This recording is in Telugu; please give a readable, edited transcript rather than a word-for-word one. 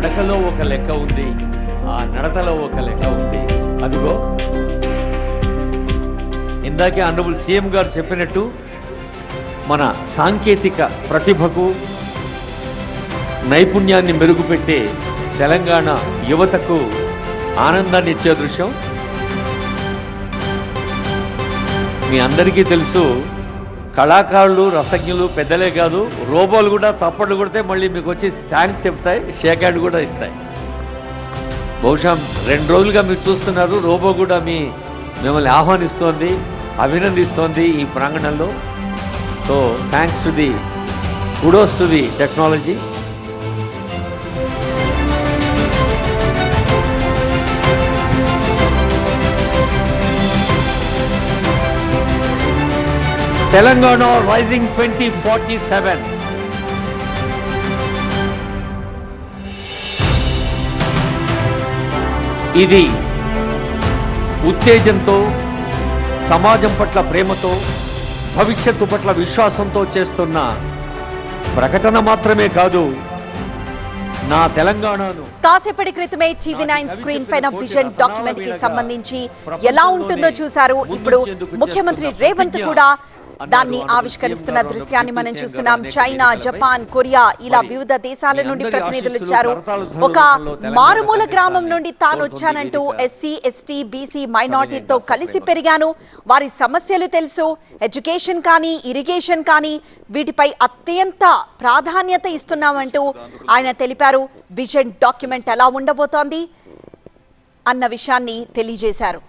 నడకలో ఒక లెక్క ఉంది, ఆ నడతలో ఒక లెక్క ఉంది. అదిగో ఇందాకే ఆనరబుల్ సీఎం గారు చెప్పినట్టు మన సాంకేతిక ప్రతిభకు నైపుణ్యాన్ని మెరుగుపెట్టే తెలంగాణ యువతకు ఆనందాన్ని ఇచ్చే దృశ్యం. మీ అందరికీ తెలుసు, కళాకారులు రసజ్ఞులు పెద్దలే కాదు, రోబోలు కూడా చప్పట్లు కొడితే మళ్ళీ మీకు వచ్చి థ్యాంక్స్ చెప్తాయి, షేక్ హ్యాండ్ కూడా ఇస్తాయి. బహుశా 2 రోజులుగా మీరు చూస్తున్నారు, రోబో కూడా మిమ్మల్ని ఆహ్వానిస్తోంది, అభినందిస్తోంది ఈ ప్రాంగణంలో. So thanks to the kudos to the technology. Telangana rising 2047. ఇది ఉత్తేజంతో, సమాజం పట్ల ప్రేమతో, భవిష్యత్తు పట్ల విశ్వాసంతో చేస్తున్న ప్రకటన మాత్రమే కాదు. నా తెలంగాణను కాసేపటి క్రితమే టీవీ9 స్క్రీన్ పైన విజన్ డాక్యుమెంట్ కి సంబంధించి ఎలా ఉంటుందో చూశారు. ఇప్పుడు ముఖ్యమంత్రి రేవంత్ కూడా దాన్ని ఆవిష్కరిస్తున్న దృశ్యాన్ని మనం చూస్తున్నాం. చైనా, జపాన్, కొరియా ఇలా వివిధ దేశాల నుండి ప్రతినిధులు వచ్చారు. ఒక మారుమూల గ్రామం నుండి తాను వచ్చానంటూ ఎస్సీ, ఎస్టీ, బీసీ మైనార్టీతో కలిసి పెరిగాను, వారి సమస్యలు తెలుసు, ఎడ్యుకేషన్ కానీ ఇరిగేషన్ కానీ వీటిపై అత్యంత ప్రాధాన్యత ఇస్తున్నామంటూ ఆయన తెలిపారు. విజన్ డాక్యుమెంట్ ఎలా ఉండబోతోంది అన్న విషయాన్ని తెలియజేశారు.